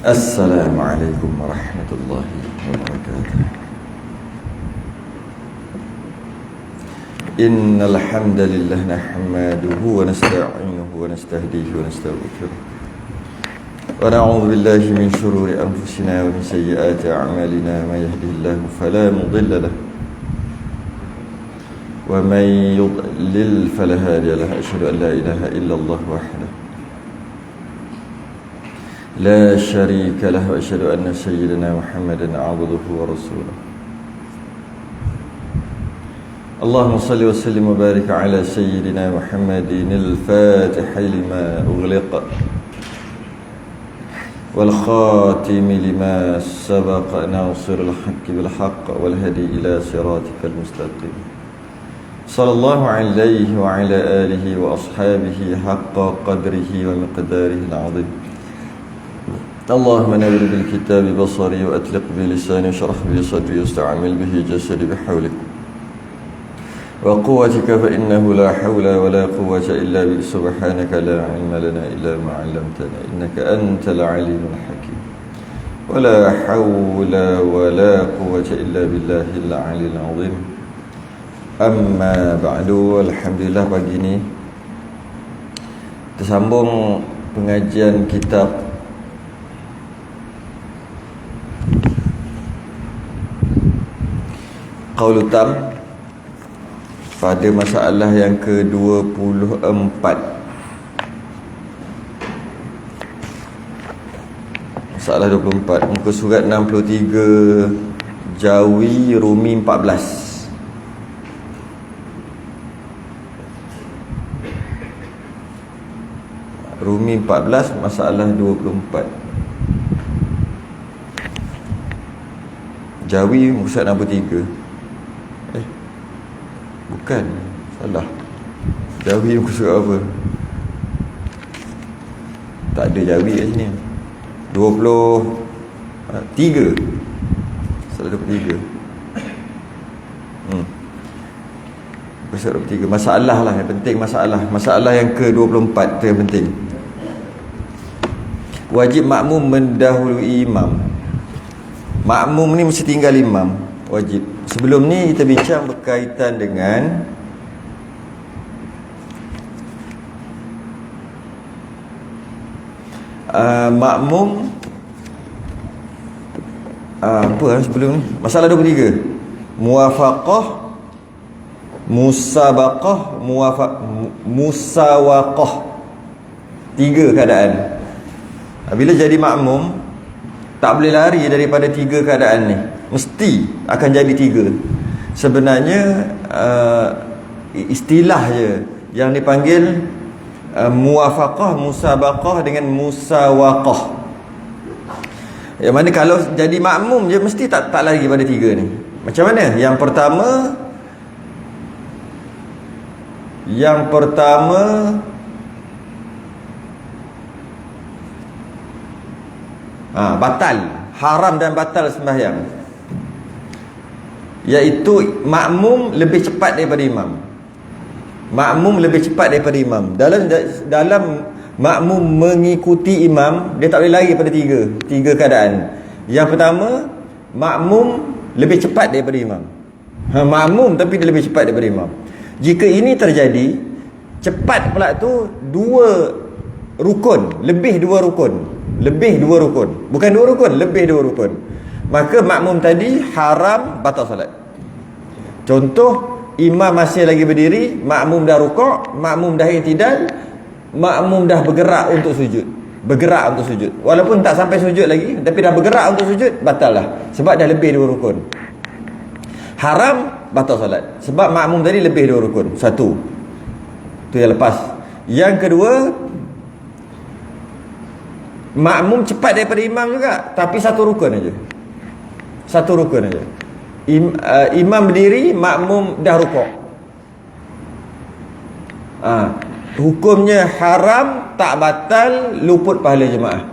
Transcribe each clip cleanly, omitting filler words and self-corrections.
Assalamualaikum warahmatullahi wabarakatuh. Innal hamdalillah nahmaduhu wa nasta'inuhu wa nastahdihi wa nastaghfiruh. Wa na'udzu billahi min shururi anfusina wa min sayyiati a'malina. May yahdihillahu fala mudilla lahu wa may yudlil fala hadiya lahu. Asyhadu an la ilaha illallah wahdahu لا شريك له وأشهد أن سيدنا محمدا عبده ورسوله. اللهم صل وسلم وبارك على سيدنا محمد الفاتح لما أغلق والخاتم لما سبق ناصر الحق بالحق والهدي إلى صراطك المستقيم. صلى الله عليه وعلى آله وأصحابه حق قدره ومقداره العظيم. اللهم نور بالكتاب بصري وأطلق بلساني واشرح به صدري واستعمل به جسدي بحولك وقوتك فإنه لا حول ولا قوة إلا بك. سبحانك لا علم لنا إلا ما علمتنا إنك أنت العليم الحكيم. ولا حول ولا قوة إلا بالله العلي العظيم. Amma ba'du. Alhamdulillah, pagi ini tersambung pengajian kitab Qaulul Tam pada masalah yang ke-24. Masalah 24, muka surat 63, Jawi Rumi 14. Rumi 14, masalah 24. Jawi muka surat 63. Bukan, salah. Jawi muka surat apa? Tak ada Jawi kat sini. 23. Salah 23. Muka surat 23. Masalah lah yang penting, masalah. Masalah yang ke-24 tu yang penting. Wajib makmum mendahului imam. Makmum ni mesti tinggal imam, wajib. Sebelum ni kita bincang berkaitan dengan makmum apa sebelum ni? Masalah 23. Muwafaqah, musabaqah, musawaqah. 3 keadaan. Bila jadi makmum, tak boleh lari daripada 3 keadaan ni. Mesti akan jadi 3. Sebenarnya istilah je yang dipanggil muwafaqah, musabaqah dengan musawaqah. Yang mana kalau jadi makmum je mesti tak lari pada 3 ni. Macam mana? Yang pertama batal, haram dan batal sembahyang, iaitu makmum lebih cepat daripada imam. Makmum lebih cepat daripada imam. Dalam makmum mengikuti imam, dia tak boleh lari pada 3 keadaan. Yang pertama, makmum lebih cepat daripada imam. Makmum tapi dia lebih cepat daripada imam. Jika ini terjadi, cepat pula tu 2 rukun, lebih 2 rukun. Bukan 2 rukun, lebih 2 rukun. Maka makmum tadi haram, batal solat. Contoh, imam masih lagi berdiri, makmum dah rukuk, makmum dah i'tidal, makmum dah bergerak untuk sujud. Walaupun tak sampai sujud lagi, tapi dah bergerak untuk sujud, batal lah. Sebab dah lebih 2 rukun. Haram, batal solat. Sebab makmum tadi lebih 2 rukun. 1. Tu yang lepas. Yang kedua, makmum cepat daripada imam juga, tapi 1 rukun aja. 1 rukun aja. Imam berdiri, makmum dah rukuk. Hukumnya haram, tak batal, luput pahala jemaah.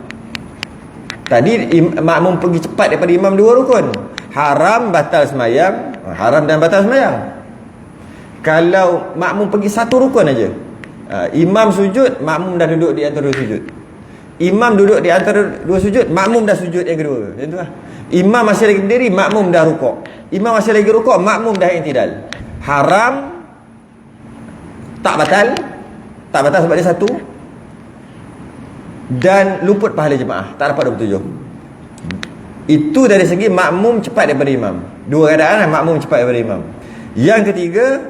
Tadi makmum pergi cepat daripada imam 2 rukun. Haram, batal semayang. Haram dan batal semayang. Kalau makmum pergi 1 rukun aja, imam sujud, makmum dah duduk di antara sujud. Imam duduk di antara dua sujud, makmum dah sujud yang kedua. Macam tu lah. Imam masih lagi berdiri, makmum dah rukuk. Imam masih lagi rukuk, makmum dah i'tidal. Haram, tak batal. Tak batal sebab dia satu. Dan luput pahala jemaah, tak dapat 27. Itu dari segi makmum cepat daripada imam. Dua keadaan lah, makmum cepat daripada imam. Yang ketiga,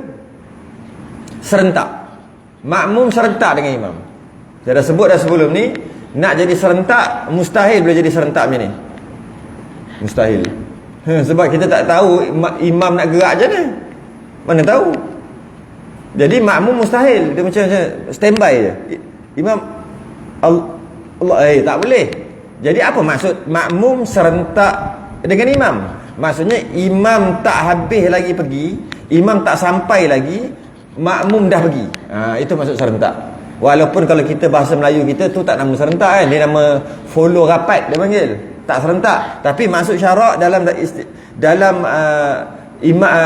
serentak. Makmum serentak dengan imam. Saya dah sebut dah sebelum ni, nak jadi serentak, mustahil boleh jadi serentak macam ni. Mustahil. Sebab kita tak tahu imam nak gerak macam mana. Mana tahu. Jadi makmum mustahil. Dia macam standby je. Imam Allah tak boleh. Jadi apa maksud makmum serentak dengan imam? Maksudnya imam tak habis lagi pergi, imam tak sampai lagi, makmum dah pergi. Itu maksud serentak. Walaupun kalau kita bahasa Melayu kita tu tak nama serentak kan, dia nama follow rapat dia panggil. Tak serentak. Tapi maksud syarak dalam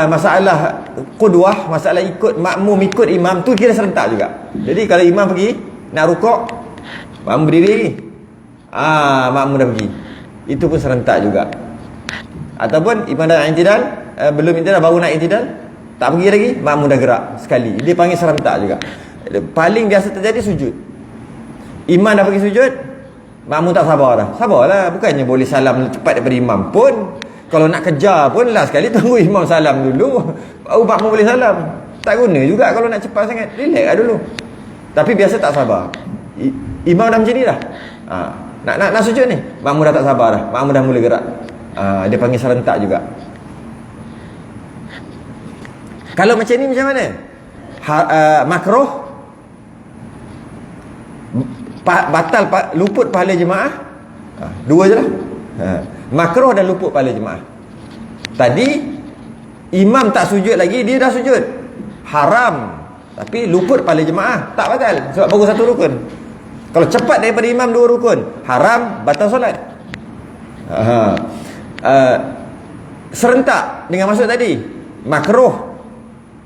masalah qudwah, masalah ikut makmum ikut imam tu kira serentak juga. Jadi kalau imam pergi nak rukuk, makmum berdiri, makmum dah pergi. Itu pun serentak juga. Ataupun imam dah i'tidal, belum i'tidal baru nak i'tidal, tak pergi lagi, makmum dah gerak sekali. Dia panggil serentak juga. Paling biasa terjadi sujud. Imam dah pergi sujud, makmum tak sabar dah. Sabarlah, bukannya boleh salam cepat daripada imam pun. Kalau nak kejar pun last sekali tunggu imam salam dulu, baru makmum boleh salam. Tak guna juga kalau nak cepat sangat. Relax lah dulu. Tapi biasa tak sabar. Imam dah macam ni dah. Nak sujud ni, makmum dah tak sabar dah. Makmum dah mula gerak. Dia panggil serentak juga. Kalau macam ni macam mana? Makruh, batal, luput pahala jemaah. Dua je lah. Makruh dan luput pahala jemaah. Tadi imam tak sujud lagi, dia dah sujud. Haram, tapi luput pahala jemaah, tak batal sebab baru satu rukun. Kalau cepat daripada imam dua rukun, haram, batal solat. Serentak dengan maksud tadi, makruh,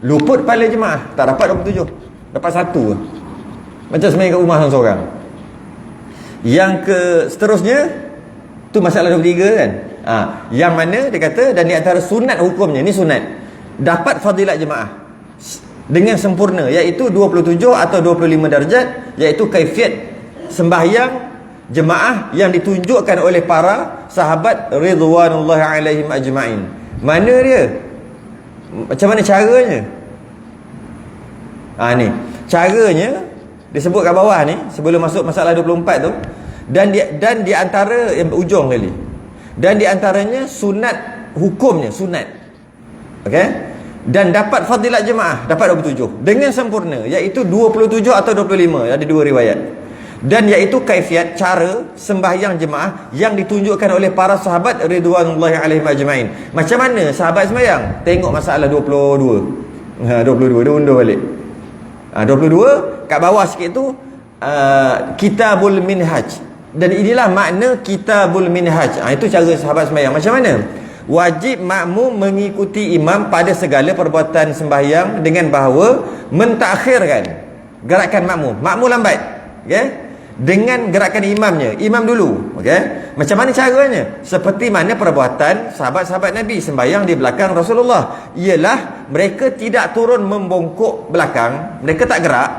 luput pahala jemaah, tak dapat 27, dapat satu. Macam sembahyang kat rumah seorang-seorang. Yang ke seterusnya tu masalah 23 kan. Yang mana dia kata, dan di antara sunat hukumnya, ni sunat, dapat fadilat jemaah dengan sempurna, iaitu 27 atau 25 darjat, iaitu kaifiat sembahyang jemaah yang ditunjukkan oleh para sahabat ridwanullahi alaihim ajma'in. Mana dia? Macam mana caranya? Ni caranya disebut kat bawah ni sebelum masuk masalah 24 tu. Dan di antara yang ujung kali, dan di antaranya sunat hukumnya, sunat, okey, dan dapat fadilat jemaah, dapat 27 dengan sempurna, iaitu 27 atau 25, ada dua riwayat. Dan iaitu kaifiat, cara sembahyang jemaah yang ditunjukkan oleh para sahabat ridwanullahi alaihim ajma'in. Macam mana sahabat sembahyang? Tengok masalah 22. 22 dia undur balik. 22 kat bawah sikit tu, Kitabul Minhaj. Dan inilah makna Kitabul Minhaj. Itu cara sahabat sembahyang. Macam mana? Wajib makmum mengikuti imam pada segala perbuatan sembahyang dengan bahawa mentakhirkan gerakan makmum. Makmum lambat, okey, dengan gerakan imamnya. Imam dulu, okey. Macam mana caranya? Seperti mana perbuatan sahabat-sahabat Nabi sembahyang di belakang Rasulullah, ialah mereka tidak turun membongkok belakang, mereka tak gerak.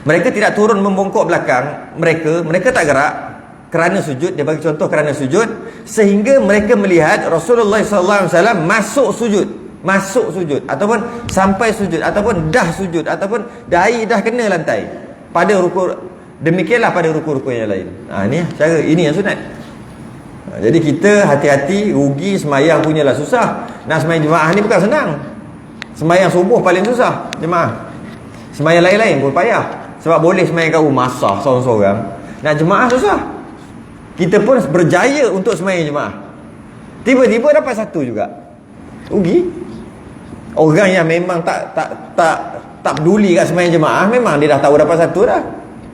Mereka tidak turun membongkok belakang mereka tak gerak kerana sujud. Dia bagi contoh kerana sujud, sehingga mereka melihat Rasulullah SAW masuk sujud ataupun sampai sujud ataupun dah sujud ataupun dahi dah kena lantai pada rukuk. Demikianlah pada rukuk-rukuk yang lain. Ni cara, ini yang sunat. Jadi kita hati-hati, rugi semayang punyalah susah. Nak semayang jemaah ni bukan senang. Semayang subuh paling susah jemaah. Semayang lain-lain pun payah. Sebab boleh semayang kat rumah sah seorang-seorang. Nak jemaah susah. Kita pun berjaya untuk semayang jemaah, tiba-tiba dapat satu juga, rugi. Orang yang memang tak peduli kat semayang jemaah, memang dia dah tahu dapat satu dah,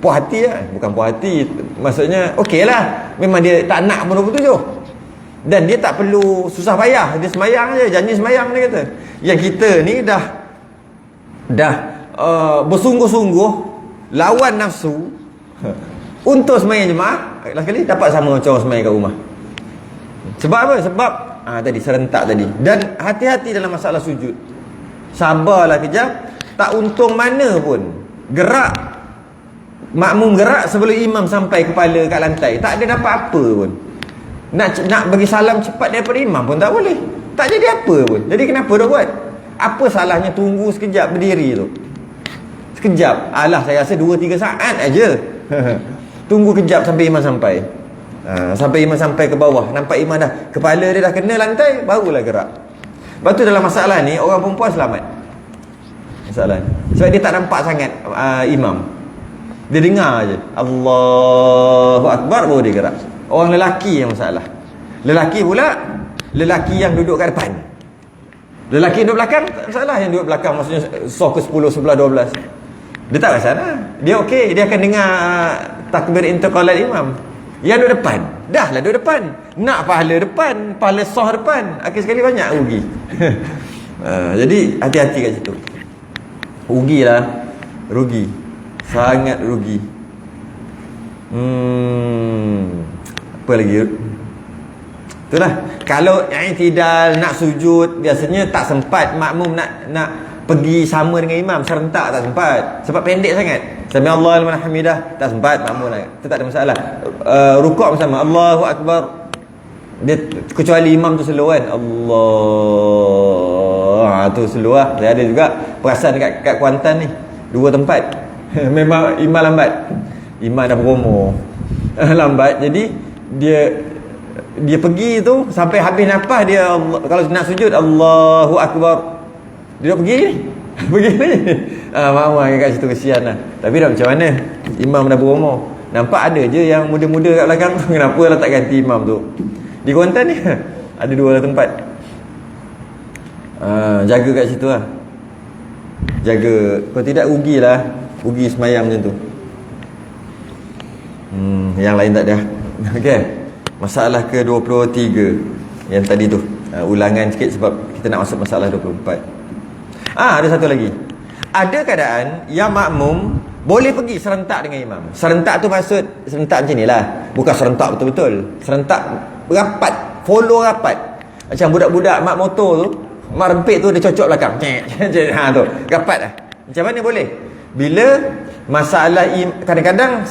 puas hati lah. Bukan puas hati, maksudnya okey lah, memang dia tak nak pun 27. Dan dia tak perlu susah payah, dia semayang je, janji semayang dia kata. Yang kita ni dah bersungguh-sungguh lawan nafsu, Untuk sembahyang jemaah, last kali dapat sama macam orang sembahyang kat rumah. Sebab apa? Sebab tadi serentak tadi. Dan hati-hati dalam masalah sujud. Sabarlah kejap. Tak untung mana pun gerak, makmum gerak sebelum imam sampai kepala kat lantai, tak ada dapat apa pun. Nak bagi salam cepat daripada imam pun tak boleh. Tak jadi apa pun. Jadi kenapa dah buat? Apa salahnya tunggu sekejap berdiri tu? Sekejap. Alah, saya rasa 2-3 saat aja. Tunggu kejap sampai imam sampai. Sampai imam sampai ke bawah, nampak imam dah, kepala dia dah kena lantai, barulah gerak. Lepas tu dalam masalah ni, orang perempuan selamat. Masalah ni. Sebab dia tak nampak sangat imam. Dia dengar je Allahu Akbar, baru dia gerak. Orang lelaki yang masalah. Lelaki pula, lelaki yang duduk kat depan. Lelaki yang duduk belakang tak masalah. Yang duduk belakang maksudnya soh ke 10, 11, 12, dia tak masalah. Dia okey, dia akan dengar takbir intiqalat imam. Yang duduk depan, dah lah duduk depan, nak pahala depan, pahala soh depan, akhir sekali banyak rugi. Jadi hati-hati kat situ. Rugilah, rugi, sangat rugi. Apa lagi? Itulah, kalau i'tidal nak sujud, biasanya tak sempat makmum nak pergi sama dengan imam, serentak tak sempat. Sebab pendek sangat. Sami Allahu liman hamidah, tak sempat makmum nak. Itu tak ada masalah. Rukuk bersama, Allahu Akbar. Dia kecuali imam tu slow kan. Allah, tu slow lah. Saya ada juga perasan kat Kuantan ni, 2 tempat. Memang imam lambat. Imam dah berumur. Lambat. Jadi dia pergi tu sampai habis nafas dia, kalau nak sujud Allahu Akbar, dia pergi ni. Pergi ni. Mama kat situ kesian lah. Tapi dah macam mana? Imam dah berumur. Nampak ada je yang muda-muda kat belakang. Kenapa lah tak ganti imam tu? Di Kuantan ni ada 2 tempat. Jaga kat situ lah. Jaga. Kalau tidak rugilah. Rugi semayang macam tu. Yang lain tak ada. Okay. Masalah ke-23 yang tadi tu. Ulangan sikit sebab kita nak masuk masalah 24. Ada satu lagi. Ada keadaan yang makmum boleh pergi serentak dengan imam. Serentak tu maksud serentak macam ni lah. Bukan serentak betul-betul. Serentak rapat, follow rapat. Macam budak-budak mak motor tu, mak rempit tu dia cocok belakang. Tu, rapat lah. Macam mana boleh? Bila masalah kadang-kadang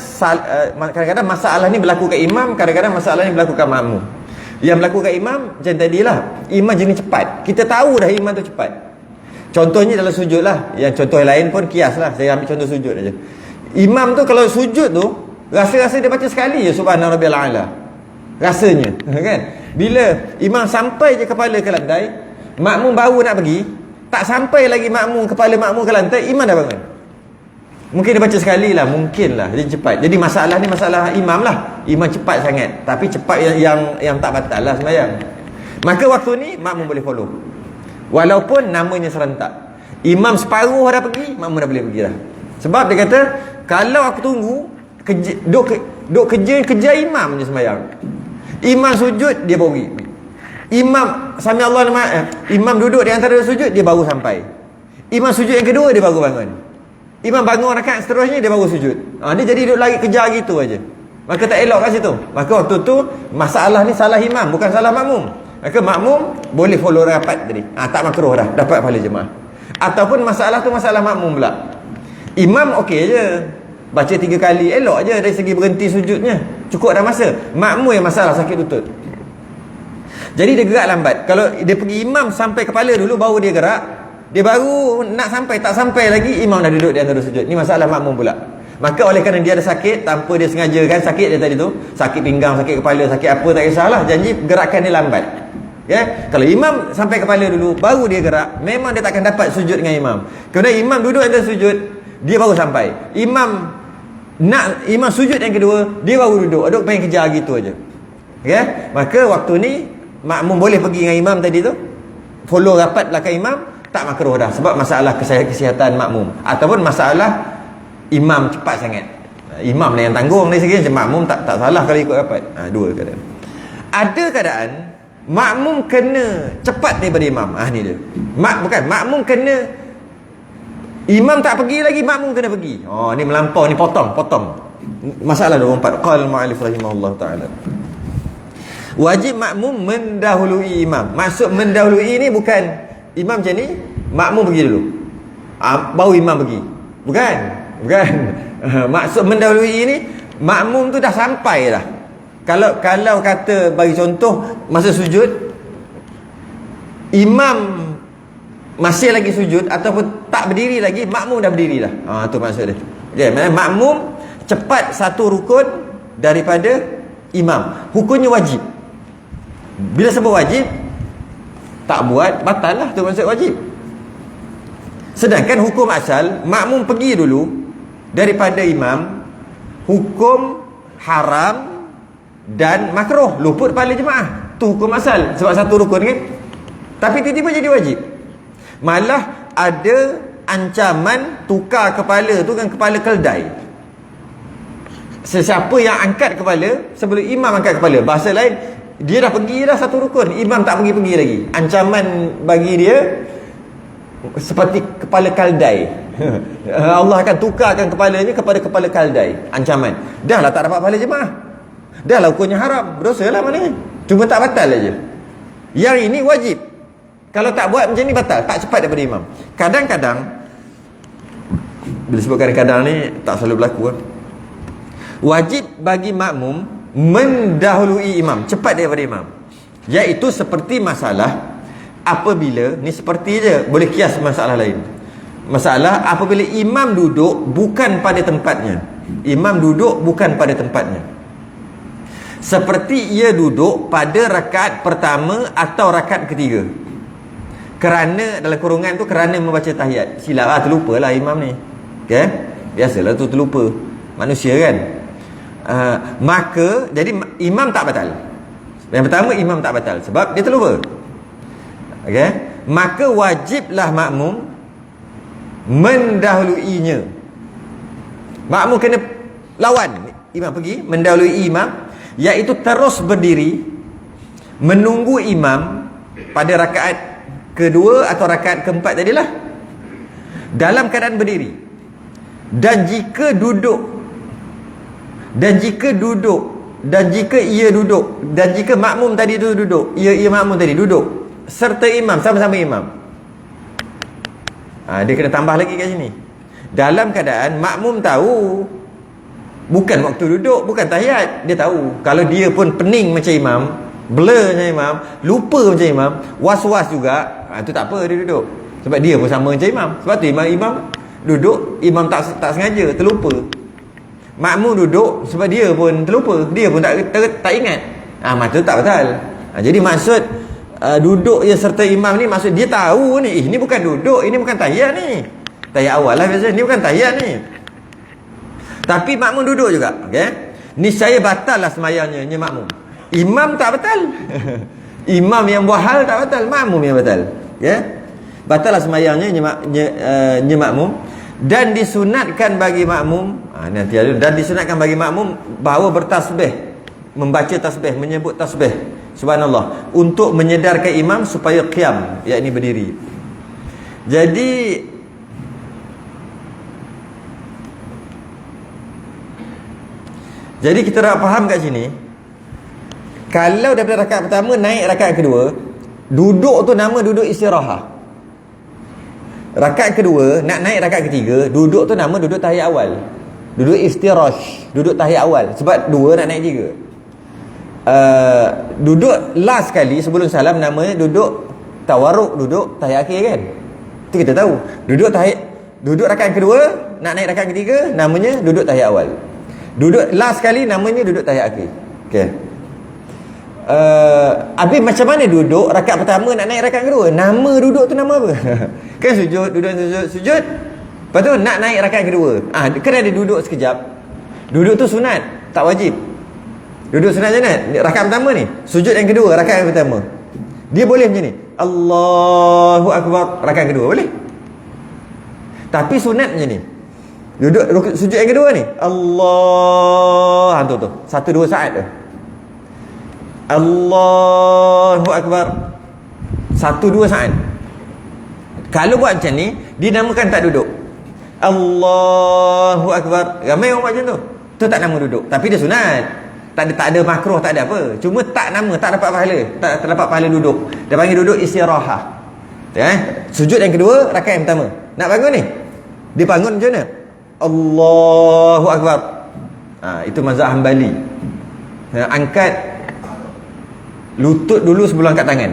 masalah ni berlaku kat imam, kadang-kadang masalah ni berlaku kat makmum. Yang berlaku kat imam macam tadilah, imam jenis cepat. Kita tahu dah imam tu cepat. Contohnya dalam sujud lah. Yang contoh lain pun kias lah. Saya ambil contoh sujud aja. Imam tu kalau sujud tu, rasa-rasa dia baca sekali je Subhana Rabbiyal A'la. Rasanya kan. Bila imam sampai je kepala ke lantai, makmum baru nak pergi, tak sampai lagi kepala makmum ke lantai, imam dah bangun. Mungkin dia baca sekali lah, mungkin lah. Dia cepat. Jadi masalah ni masalah imam lah. Imam cepat sangat. Tapi cepat yang tak batal lah sembahyang. Maka waktu ni makmum boleh follow. Walaupun namanya serentak. Imam separuh dah pergi, makmum dah boleh pergi dah. Sebab dia kata, kalau aku tunggu duk kejar imam je sembahyang. Imam sujud, dia baru pergi. Imam sami Allah imam duduk di antara sujud, dia baru sampai. Imam sujud yang kedua, dia baru bangun. Imam bangun rakaat seterusnya, dia baru sujud. Dia jadi duduk lagi kejar gitu aja. Maka tak elok kat situ. Maka waktu tu masalah ni salah imam, bukan salah makmum. Maka makmum boleh follow rapat tadi. Tak makruh dah, dapat pahala jemaah. Ataupun masalah tu masalah makmum pula. Imam okey je, baca 3 kali, elok je dari segi berhenti sujudnya, cukup dah masa. Makmum yang masalah sakit lutut. Jadi dia gerak lambat. Kalau dia pergi imam sampai kepala dulu, baru dia gerak. Dia baru nak sampai, tak sampai lagi, imam dah duduk di antara sujud. Ni masalah makmum pula. Maka oleh kerana dia ada sakit, tanpa dia sengaja kan, sakit dia tadi tu, sakit pinggang, sakit kepala, sakit apa, tak kisahlah, janji gerakan dia lambat. Ya, kalau imam sampai kepala dulu, baru dia gerak, memang dia takkan dapat sujud dengan imam. Kerana imam duduk antara sujud, dia baru sampai. Imam sujud yang kedua, dia baru duduk pengen kejar gitu aja. Ya, maka waktu ni makmum boleh pergi dengan imam tadi tu, follow rapat belakang imam, tak makruh dah. Sebab masalah kesihatan makmum, ataupun masalah imam cepat sangat. Imam lah yang tanggung dari segi macam makmum tak salah kalau ikut rapat. Dua keadaan. Ada keadaan makmum kena cepat daripada imam. Ni dia. Makmum kena, imam tak pergi lagi, makmum kena pergi. Ni melampau, ni potong. Masalah 24. Qala al-mu'allif rahimahullah taala. Wajib makmum mendahului imam. Maksud mendahului ni bukan imam macam ni, makmum pergi dulu. Baru imam pergi. Bukan. Maksud mendahului ni, makmum tu dah sampai dah. Kalau kata bagi contoh masa sujud, imam masih lagi sujud ataupun tak berdiri lagi, makmum dah berdiri dah. Tu maksud dia. Okay, maknanya makmum cepat satu rukun daripada imam. Hukumnya wajib. Bila sebut wajib, tak buat, batal lah, tu maksud wajib. Sedangkan hukum asal, makmum pergi dulu daripada imam, hukum haram dan makruh, luput pahala jemaah. Tu hukum asal, sebab satu rukun kan. Tapi tiba-tiba jadi wajib. Malah ada ancaman tukar kepala tu dengan kepala keldai. Sesiapa yang angkat kepala sebelum imam angkat kepala, bahasa lain, dia dah pergi dah satu rukun, imam tak pergi lagi. Ancaman bagi dia seperti kepala kaldai. Allah akan tukarkan kepalanya kepada kepala kaldai. Ancaman. Dah lah tak dapat pahala jemaah. Dah lah hukumnya haram. Berdosa lah maknanya. Cuma tak batal aja. Yang ini wajib. Kalau tak buat macam ni batal. Tak cepat daripada imam. Kadang-kadang, bila sebut kadang-kadang ni tak selalu berlaku kan? Wajib bagi makmum mendahului imam, cepat daripada imam. Iaitu seperti masalah apabila, ni seperti je, boleh kias masalah lain. Masalah apabila imam duduk bukan pada tempatnya. Imam duduk bukan pada tempatnya. Seperti ia duduk pada rakaat pertama atau rakaat ketiga. Kerana, dalam kurungan tu, kerana membaca tahiyat. Silap terlupa lah imam ni. Okay? Biasalah tu terlupa. Manusia kan. Maka jadi imam tak batal. Yang pertama, imam tak batal sebab dia terlupa. Okey, maka wajiblah makmum mendahuluinya. Makmum kena lawan imam pergi, mendahului imam, iaitu terus berdiri menunggu imam pada rakaat kedua atau rakaat keempat tadilah, dalam keadaan berdiri. Dan jika ia duduk, dan jika makmum tadi tu duduk, ia makmum tadi duduk serta imam, sama-sama imam, dia kena tambah lagi kat sini. Dalam keadaan makmum tahu bukan waktu duduk, bukan tahiyat. Dia tahu kalau dia pun pening macam imam, blur macam imam, lupa macam imam, was-was juga, tu tak apa dia duduk. Sebab dia pun sama macam imam. Sebab tu imam duduk, imam tak sengaja, terlupa. Makmum duduk sebab dia pun terlupa, dia pun tak ingat. Maka tak batal. Jadi maksud duduk je serta imam ni, maksud dia tahu ni, ini bukan duduk, ini bukan tahiyat ni. Tahiyat awal lah biasa, ni bukan tahiyat ni. Tapi makmum duduk juga, okey. Niscaya batal lah semayangnya makmum. Imam tak batal. Imam yang buat hal tak batal, makmum yang batal. Ya. Batal lah semayangnya makmum. Dan disunatkan bagi makmum, nanti ada, dan disunatkan bagi makmum bahawa bertasbih, membaca tasbih, menyebut tasbih subhanallah, untuk menyedarkan imam supaya qiyam, yakni berdiri. Jadi kita nak faham kat sini, kalau daripada rakaat pertama naik rakaat kedua, duduk tu nama duduk istirahat. Rakaat kedua nak naik rakaat ketiga, duduk tu nama duduk tahiyat awal. Duduk istirash, duduk tahiyat awal. Sebab dua nak naik tiga. Duduk last kali sebelum salam namanya duduk tawarruk, duduk tahiyat akhir kan. Itu kita tahu. Duduk rakaat kedua nak naik rakaat ketiga namanya duduk tahiyat awal. Duduk last kali namanya duduk tahiyat akhir. Okey. Habis macam mana duduk rakaat pertama nak naik rakaat kedua? Nama duduk tu nama apa? Kan sujud, sujud. Lepas tu nak naik rakaat kedua. Kena ada duduk sekejap. Duduk tu sunat, tak wajib. Duduk sunat je nak. Rakaat pertama ni, sujud yang kedua, rakaat yang pertama. Dia boleh macam ni. Allahu Akbar, rakaat kedua boleh. Tapi sunat macam ni. Duduk sujud yang kedua ni, Allah, tu 1-2 saat tu. Allahu Akbar, 1-2 saat. Kalau buat macam ni, dinamakan tak duduk. Allahu Akbar. Ramai orang buat macam tu. Tu tak nama duduk. Tapi dia sunat. Tak ada makruh, tak ada apa. Cuma tak nama, tak dapat pahala. Tak dapat pahala duduk. Dia panggil duduk istirahah. Sujud yang kedua, rakaat yang pertama. Nak bangun ni? Dia bangun macam mana? Allahu Akbar. Itu mazhab Hanbali. Angkat lutut dulu sebelum angkat tangan.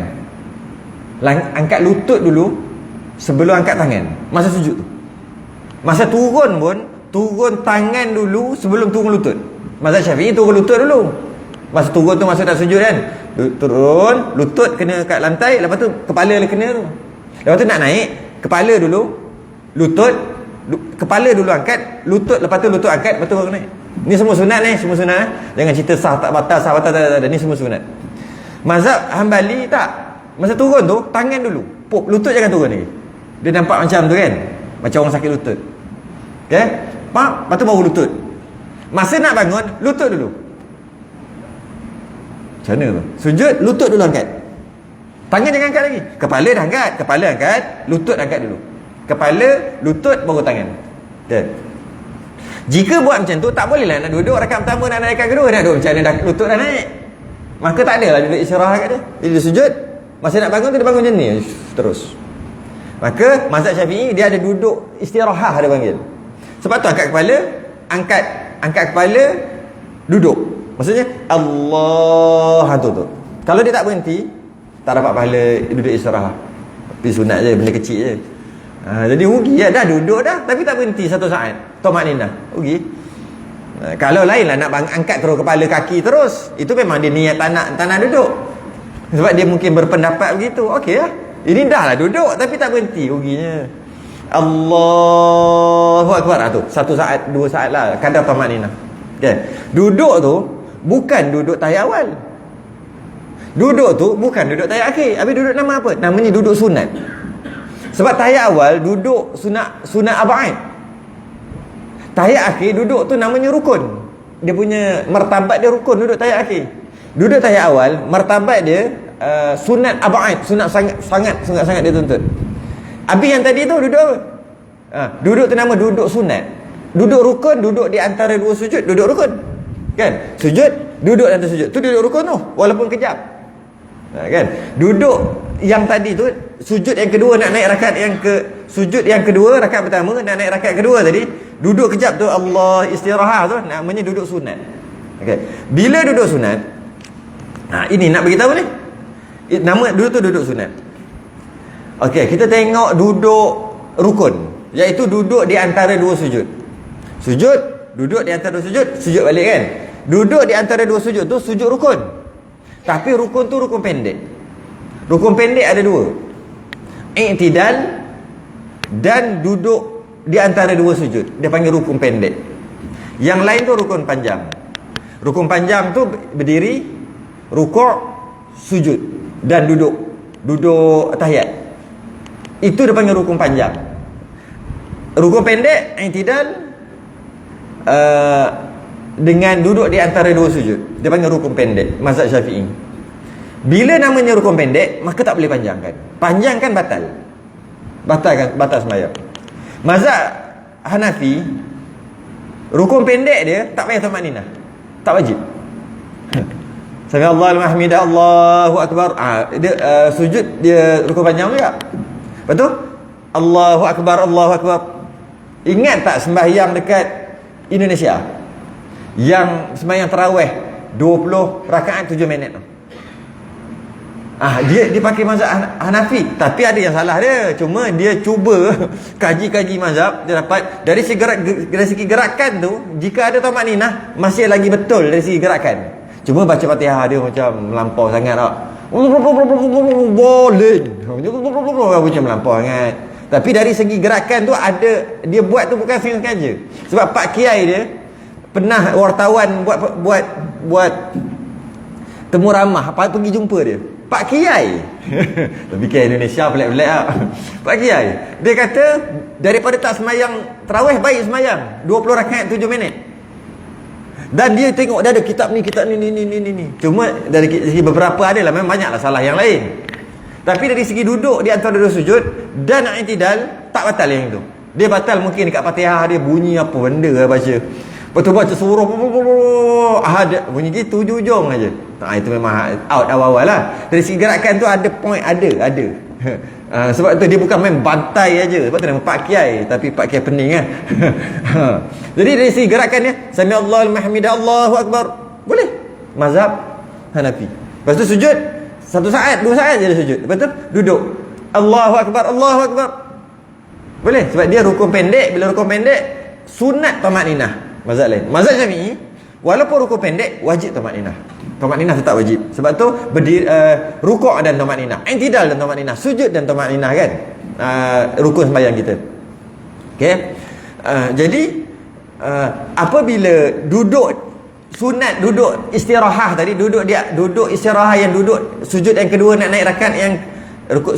Angkat lutut dulu sebelum angkat tangan. Masa sujud tu. Masa turun pun, turun tangan dulu sebelum turun lutut. Mazhab Syafi'i turun lutut dulu. Masa turun tu masuk tak sujud kan? Turun, lutut kena kat lantai, lepas tu kepala dia kena tu. Lepas tu nak naik, kepala dulu, lutut, kepala dulu angkat, lutut, lepas tu lutut angkat, lepas tu baru naik. Ni semua sunat ni, semua sunat. Jangan cerita sah tak batal, sah batal tak ada. Ni semua sunat. Mazhab Hanbali tak. Masa turun tu, tangan dulu. Pop, lutut jangan turun lagi. Dia nampak macam tu kan? Macam orang sakit lutut. Okay? Pak, lepas tu baru lutut. Masa nak bangun, lutut dulu. Macam mana tu? Sujud, lutut dulu angkat. Tangan jangan angkat lagi. Kepala dah angkat. Kepala angkat, lutut angkat dulu. Kepala, lutut, baru tangan. Okay. Jika buat macam tu, tak boleh lah nak duduk rakaat pertama, nak naik rakaat kedua. Nak duduk macam mana lutut dah naik. Maka tak ada lah duduk istirahat kat dia. Bila sujud, masa nak bangun tu dia bangun macam ni. Terus. Maka mazhab Syafi'i dia ada duduk istirahah dia panggil. Sebab tu angkat kepala, angkat kepala, duduk. Maksudnya Allah tu. Kalau dia tak berhenti, tak dapat pahala duduk istirahat. Tapi sunat je, benda kecil je. Jadi rugi ya, dah duduk dah tapi tak berhenti satu saat. Tumakninah. Rugi. Kalau lain lah nak angkat terus kepala kaki terus, itu memang dia niat tak nak duduk. Sebab dia mungkin berpendapat begitu. Okey lah. Ini dah lah duduk tapi tak berhenti, ruginya. Allahu Akbar tu. 1 saat, 2 saat lah kadar tumakninah. Okay. Duduk tu bukan duduk tahiyat awal. Duduk tu bukan duduk tahiyat akhir. Habis duduk nama apa? Namanya duduk sunat. Sebab tahiyat awal duduk sunat ab'ad. Tahiyat akhir duduk tu namanya rukun. Dia punya martabat dia rukun duduk tahiyat akhir. Duduk tahiyat awal martabat dia sunat ab'ad, sunat sangat dia tuntut. Habis yang tadi tu duduk apa? Duduk tu nama duduk sunat. Duduk rukun, duduk di antara dua sujud, duduk rukun. Kan? Sujud, duduk di antara sujud. Tu duduk rukun tu walaupun kejap. Kan? Duduk yang tadi tu sujud yang kedua nak naik rakaat yang sujud yang kedua rakaat pertama nak naik rakaat kedua tadi, duduk kejap tu Allah istirahat tu namanya duduk sunat. Okey. Bila duduk sunat, ini nak beritahu ni. Nama dulu tu duduk sunat. Okey, kita tengok duduk rukun, iaitu duduk di antara dua sujud. Sujud, duduk di antara dua sujud, sujud balik kan. Duduk di antara dua sujud tu sujud rukun. Tapi rukun tu rukun pendek. Rukun pendek ada dua. I'tidal dan duduk di antara dua sujud. Dia panggil rukun pendek. Yang lain tu rukun panjang. Rukun panjang tu berdiri, rukuk, sujud dan duduk. Duduk tahiyat. Itu dia panggil rukun panjang. Rukun pendek, i'tidal dengan duduk di antara dua sujud. Dia panggil rukun pendek. Mazhab Syafi'i. Bila namanya rukun pendek, maka tak boleh panjangkan. Panjangkan batal. Batal sembahyang. Mazhab Hanafi, rukun pendek dia tak payah tumakninah. Tak wajib. Sami Allahu liman hamidah, Allahu akbar. Dia sujud dia rukun panjang juga. Betul? Allahu akbar, Allahu akbar. Ingat tak sembahyang dekat Indonesia? Yang sembahyang tarawih 20 rakaat 7 minit tu. Dia pakai mazhab Hanafi, tapi ada yang salah dia. Cuma dia cuba kaji-kaji mazhab, dia dapat dari segi gerakan tu, jika ada tumakninah masih lagi betul dari segi gerakan. Cuma baca Fatihah dia macam melampau sangat tak. Boleh. Macam melampau sangat. Tapi dari segi gerakan tu ada, dia buat tu bukan sengaja. Sebab Pak Kiai dia pernah wartawan buat temu ramah, apa pergi jumpa dia. Pak Kiai. Tapi Kiai Indonesia pelik-pelik ah. Pak Kiai, dia kata daripada tak semayang tarawih baik semayang 20 rakaat 7 minit. Dan dia tengok dia ada kitab ni. Cuma dari segi beberapa adalah memang banyaklah salah yang lain. Tapi dari segi duduk di antara dua sujud dan i'tidal tak batal yang itu. Dia batal mungkin dekat Fatihah dia bunyi apa benda lah baca. Lepas tu baca surah ahad, bunyi gitu hujung aja. Itu memang out awal-awal lah. Dari segi gerakan tu ada point, ada. Sebab tu dia bukan main bantai aja. Sebab tu nama Pak Kiai, tapi Pak Kiai pening kan. Jadi dari segi gerakannya, sami Allahu liman hamidah, Allahu akbar, boleh. Mazhab Hanafi. Lepas tu sujud 1 saat, 2 saat je dia sujud. Lepas tu duduk, Allahu akbar, Allahu akbar, boleh. Sebab dia rukun pendek. Bila rukun pendek, sunat tamakninah. Mazhab lain, mazhab Syafi'i, walaupun rukun pendek, wajib tamakninah. Tamakninah tetap wajib. Sebab tu berdiri, rukuk dan tamakninah, i'tidal dan tamakninah, sujud dan tamakninah kan, rukun sembahyang kita. Okey. Jadi apabila duduk sunat, duduk istirahat tadi, duduk istirahat, yang duduk sujud yang kedua nak naik rakaat yang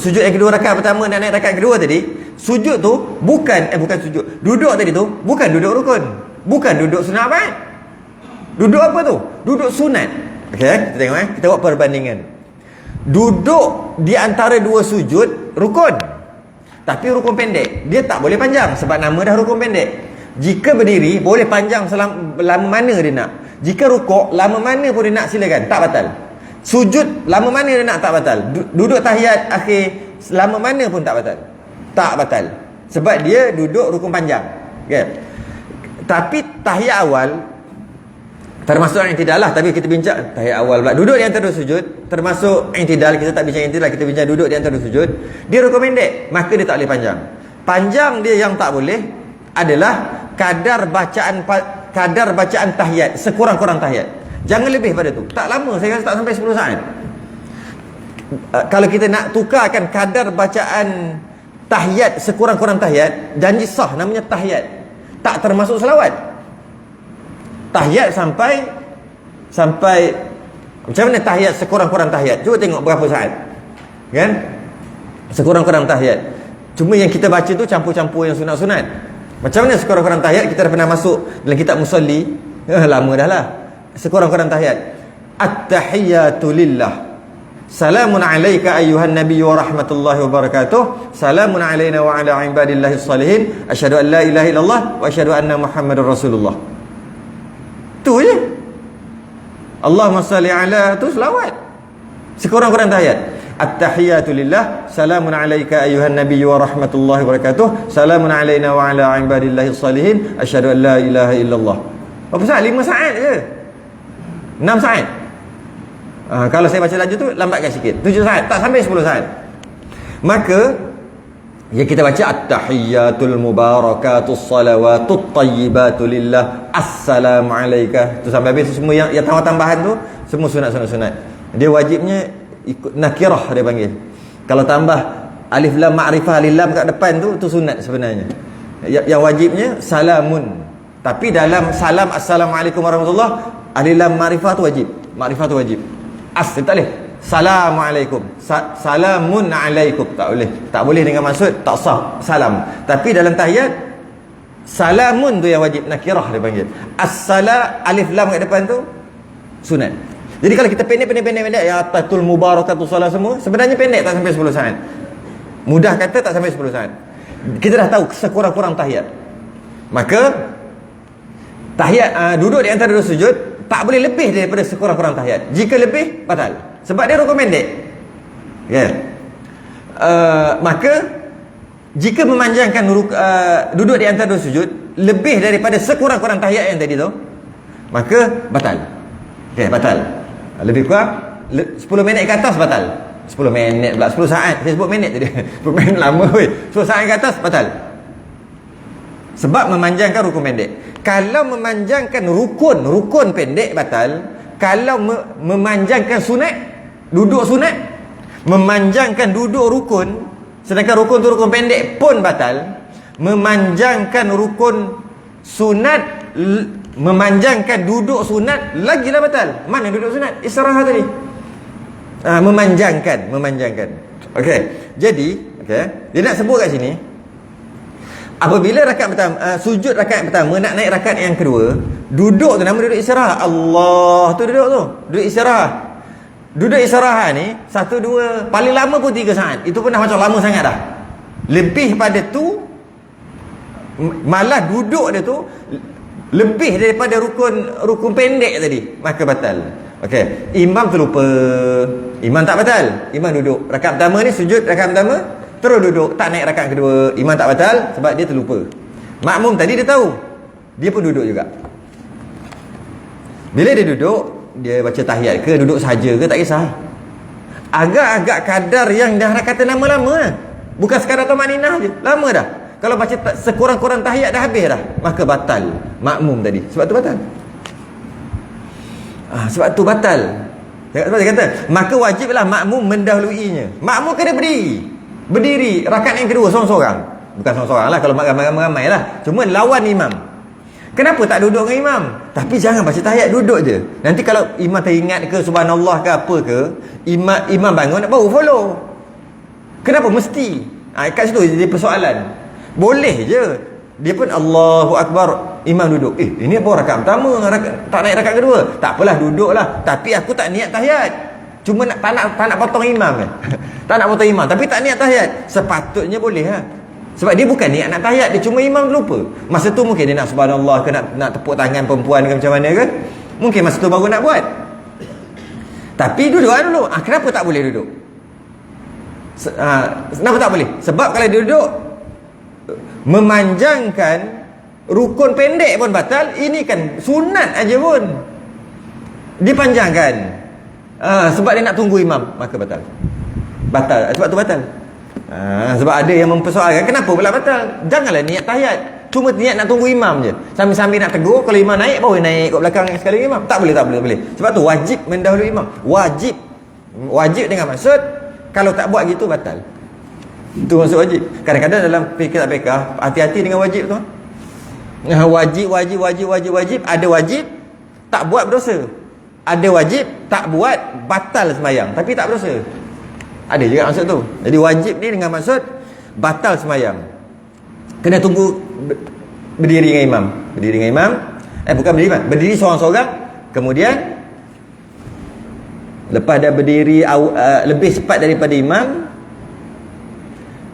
sujud yang kedua rakaat pertama nak naik rakaat kedua tadi, sujud tu bukan sujud. Duduk tadi tu bukan duduk rukun, bukan duduk sunat apa? Duduk apa tu? Duduk sunat. Okey, kita tengok kita buat perbandingan. Duduk di antara dua sujud rukun. Tapi rukun pendek. Dia tak boleh panjang sebab nama dah rukun pendek. Jika berdiri boleh panjang lama mana dia nak. Jika rukuk lama mana pun dia nak, silakan, tak batal. Sujud lama mana dia nak, tak batal. Duduk tahiyat akhir lama mana pun tak batal. Tak batal. Sebab dia duduk rukun panjang. Okey. Tapi tahiyat awal termasuk i'tidal lah, tapi kita bincang tahiyat awal pula. Duduk di antara sujud termasuk i'tidal, kita tak bincang i'tidal, kita bincang duduk di antara sujud. Dia rukun pendek, maka dia tak boleh panjang. Panjang dia yang tak boleh adalah kadar bacaan tahiyat, sekurang-kurang tahiyat. Jangan lebih pada tu. Tak lama, saya rasa tak sampai 10 saat. Kalau kita nak tukarkan kadar bacaan tahiyat, sekurang-kurang tahiyat, janji sah namanya tahiyat, tak termasuk selawat. Tahiyat sampai macam mana tahiyat sekurang-kurang tahiyat? Cuba tengok berapa saat. Kan? Sekurang-kurang tahiyat. Cuma yang kita baca tu campur-campur yang sunat-sunat. Macam mana sekurang-kurang tahiyat? Kita dah pernah masuk dalam kitab Musalli. Lama dah lah. Sekurang-kurang tahiyat. At-tahiyyatu lillah. Salamun alayka ayyuhan nabiy wa rahmatullahi wa barakatuh. Salamun alayna wa ala ibadillahi salihin. Asyhadu an la ilaha illallah wa asyhadu anna Muhammadar Rasulullah. Tu je. Allahumma salli ala, tu selawat. Sekurang-kurang tahiyat. At-tahiyyatu lillah, salamun alayka ayyuhan nabiy wa rahmatullahi wa barakatuh. Salamun alayna wa ala ibadillahi salihin. Asyhadu an la ilaha illallah. Berapa saat? 5 saat je. 6 saat. Kalau saya baca laju tu lambatkan sikit. 7 saat, tak sampai 10 saat. Maka ya kita baca at-tahiyyatul mubarakatus salawatut tayyibatu lillah, assalamu alayka. Tu sampai habis semua yang tambahan tu semua sunat. Dia wajibnya ikut nakirah dia panggil. Kalau tambah alif lam ma'rifah lillah kat depan tu sunat sebenarnya. Yang wajibnya salamun. Tapi dalam salam assalamualaikum warahmatullah, alif lam ma'rifah tu wajib. Ma'rifah tu wajib. Tak boleh Assalamualaikum, salamun alaikum, tak boleh dengan maksud tak sah salam. Tapi dalam tahiyat salamun tu yang wajib, nakirah dia panggil. As-sala alif lam kat depan tu sunat. Jadi kalau kita pendek ya tatul mubarakatuh salat semua, sebenarnya pendek, tak sampai 10 saat. Mudah kata tak sampai 10 saat. Kita dah tahu sekurang-kurang tahiyat. Maka tahiyat duduk di antara dua sujud tak boleh lebih daripada sekurang-kurang tahiyat. Jika lebih, batal. Sebab dia rukun pendek. Ya. Maka jika memanjangkan duduk di antara dua sujud lebih daripada sekurang-kurang tahiyat yang tadi tu, maka batal. Okey, batal. Lebih kurang 10 minit ke atas batal. 10 minit pula, 10 saat. Saya sebut minit tadi. 10 minit lama weh. 10 saat ke atas batal. Sebab memanjangkan rukun pendek. Kalau memanjangkan rukun pendek batal. Kalau memanjangkan sunat, duduk sunat, memanjangkan duduk rukun, sedangkan rukun tu rukun pendek pun batal. Memanjangkan rukun sunat, memanjangkan duduk sunat, lagilah batal. Mana duduk sunat? Istirahat tadi. Memanjangkan. Okey. Jadi, okey, dia nak sebut kat sini, apabila rakaat pertama, sujud rakaat pertama nak naik rakaat yang kedua, duduk tu nama duduk istirahat. Allah tu duduk tu, duduk istirahat. Duduk istirahat ni 1 2 paling lama pun 3 saat. Itu pun dah macam lama sangat dah. Lebih pada tu malah duduk dia tu lebih daripada rukun pendek tadi, maka batal. Okey, imam terlupa, imam tak batal. Imam duduk rakaat pertama ni, sujud rakaat pertama, terus duduk, tak naik rakaat kedua, imam tak batal sebab dia terlupa. Makmum tadi dia tahu, dia pun duduk juga. Bila dia duduk, dia baca tahiyat ke, duduk saja ke, tak kisah. Agak-agak kadar yang dah kata lama-lama lah. Bukan sekadar tumaninah je, lama dah. Kalau baca sekurang-kurang tahiyat dah habis dah, maka batal makmum tadi. Sebab tu batal. Sebab tu batal. Sebab dia kata, maka wajiblah makmum mendahuluinya. Makmum kena berdiri rakaat yang kedua seorang-seorang. Bukan seorang-seorang lah, kalau ramai-ramai lah. Cuma lawan imam. Kenapa tak duduk dengan imam? Tapi jangan baca tahiyat, duduk je. Nanti kalau imam teringat ke subhanallah ke apa ke, imam bangun baru follow. Kenapa mesti? Kat situ jadi persoalan. Boleh je dia pun Allahu Akbar, imam duduk. Ini apa rakaat pertama, tak naik rakaat kedua. Tak apalah, duduklah. Tapi aku tak niat tahiyat. Cuma tak nak potong imam kan. Tak nak potong imam, tapi tak niat tahiyat. Sepatutnya boleh lah. Sebab dia bukan niat nak tahiyat, dia cuma imam lupa. Masa tu mungkin dia nak subhanallah ke, nak tepuk tangan perempuan ke macam mana ke. Mungkin masa tu baru nak buat. Tapi duduk dulu. Kenapa tak boleh duduk? Kenapa tak boleh? Sebab kalau dia duduk, memanjangkan rukun pendek pun batal. Ini kan sunat aja pun dipanjangkan. Sebab dia nak tunggu imam, maka batal. Sebab tu batal. Sebab ada yang mempersoalkan, kenapa pula batal? Janganlah niat tahiyat, cuma niat nak tunggu imam je. Sambil-sambil nak tegur, kalau imam naik, baru naik kat belakang sekali imam. Tak boleh. Sebab tu wajib mendahului imam. Wajib dengan maksud, kalau tak buat gitu batal. Itu maksud wajib. Kadang-kadang dalam fiqh, hati-hati dengan wajib tu. Wajib. Ada wajib, tak buat berdosa. Ada wajib, tak buat, batal sembahyang, tapi tak berdosa. Ada juga maksud tu. Jadi wajib ni dengan maksud batal sembahyang. Kena tunggu berdiri dengan imam. Bukan berdiri, berdiri seorang-seorang. Kemudian lepas dah berdiri lebih cepat daripada imam,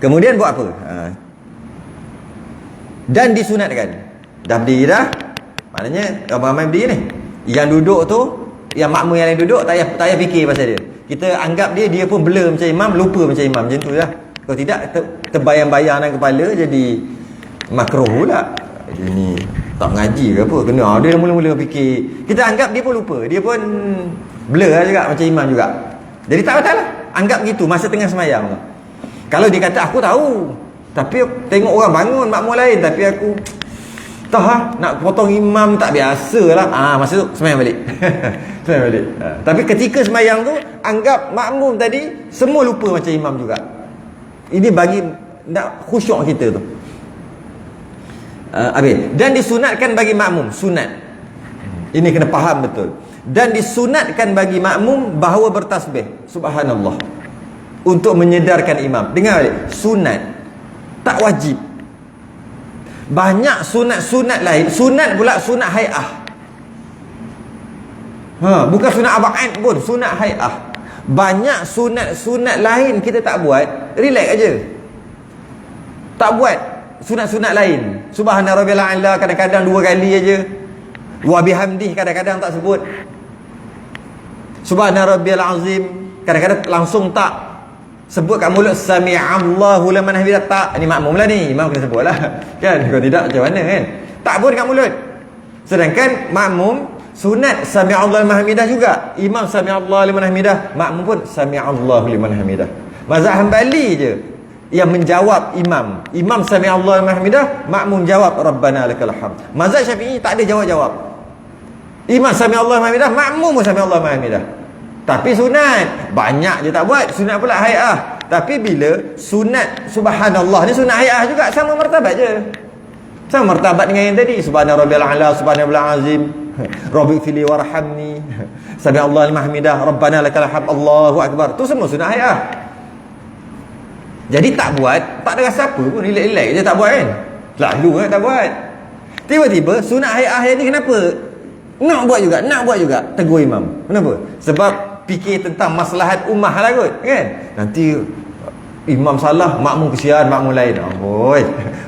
kemudian buat apa? Dan disunatkan. Dah berdiri dah, maknanya ramai-ramai berdiri ni. Yang duduk tu, yang makmum yang lain duduk, tak payah fikir pasal dia. Kita anggap dia pun blur macam imam, lupa macam imam. Macam tu lah. Kalau tidak, terbayang-bayang dalam kepala, jadi makruh pula. Ini tak mengaji ke apa, kena dia dah mula-mula fikir. Kita anggap dia pun lupa, dia pun blur lah juga, macam imam juga. Jadi tak batal lah. Anggap begitu masa tengah semayang. Kalau dia kata aku tahu, tapi tengok orang bangun makmum lain, tapi aku nak potong imam tak biasa lah. Masa tu semayang balik. Tapi ketika semayang tu, anggap makmum tadi semua lupa macam imam juga. Ini bagi nak khusyuk kita tu. Dan disunatkan bagi makmum, sunat. Ini kena faham betul. Dan disunatkan bagi makmum bahawa bertasbih subhanallah untuk menyedarkan imam. Dengar balik, sunat, tak wajib. Banyak sunat-sunat lain. Sunat pula sunat hai'ah. Bukan sunat aba'id pun, sunat hai'ah. Banyak sunat-sunat lain kita tak buat, relax aja. Tak buat sunat-sunat lain. Subhana rabbiyal a'la kadang-kadang 2 kali aja. Wa bihamdih kadang-kadang tak sebut. Subhana rabbiyal azim kadang-kadang langsung tak sebut kat mulut. Sami'allahu liman hamidah, tak. Ni makmum lah ni, imam kena sebut lah kan. Kalau tidak macam mana kan, tak pun kat mulut. Sedangkan makmum sunat sami'allahu liman hamidah juga. Imam sami'allahu liman hamidah, makmum pun sami'allahu liman hamidah. Mazhab Hanbali je yang menjawab imam. Imam sami'allahu liman hamidah, makmum jawab rabbana lakal hamd. Mazhab Syafi'i tak ada jawab-jawab. Imam sami'allahu liman hamidah, makmum pun sami'allahu liman hamidah. Tapi sunat banyak je tak buat. Sunat pula hai'ah. Tapi bila sunat subhanallah ni sunat hai'ah juga, sama martabat je. Sama martabat dengan yang tadi. Subhana rabbiyal a'la, subhana rabbiyal azim, rabbi fili warhamni, sami'allahu liman hamidah, rabbana lakal hamd, Allahu akbar. Tu semua sunat hai'ah. Jadi tak buat, tak ada rasa apa pun, relax-relax je tak buat kan. Selalu kan tak buat. Tiba-tiba sunat hai'ah yang ni kenapa nak buat juga, tegur imam. Kenapa? Sebab fikir tentang maslahat ummah lah kot kan. Nanti imam salah, makmum kesian makmum lain.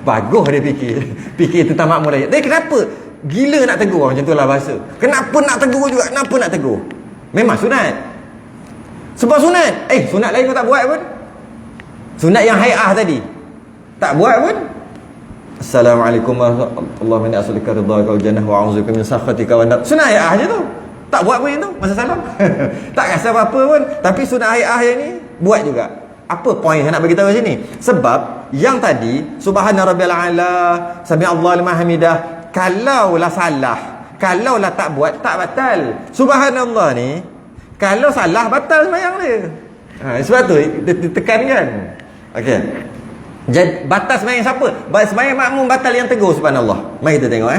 Bagus dia fikir tentang makmum lain. Tapi kenapa Gila nak tegur, macam itulah bahasa. Kenapa nak tegur juga? Kenapa nak tegur? Memang sunat. Sebab sunat. Sunat lain kau tak buat pun. Sunat yang hai'ah tadi tak buat pun. Assalamualaikum warahmatullahi wabarakatuh. Jannah wa a'udzubika min sakhatika wa nar. Sunat hai'ah je tu. Tak buat pun yang tu masa salam. Tak rasa apa-apa pun. Tapi sunat hai'ah yang ni buat juga. Apa poin saya nak bagi tahu sini? Sebab yang tadi subhana rabbiyal a'la, sami Allahu liman hamidah, kalaulah salah, kalaulah tak buat, tak batal. Subhanallah ni kalau salah batal sembahyang dia. Sebab tu ditekankan. Okey. Jadi batal sembahyang siapa? Sembahyang makmum batal yang tegur subhanallah. Mari kita tengok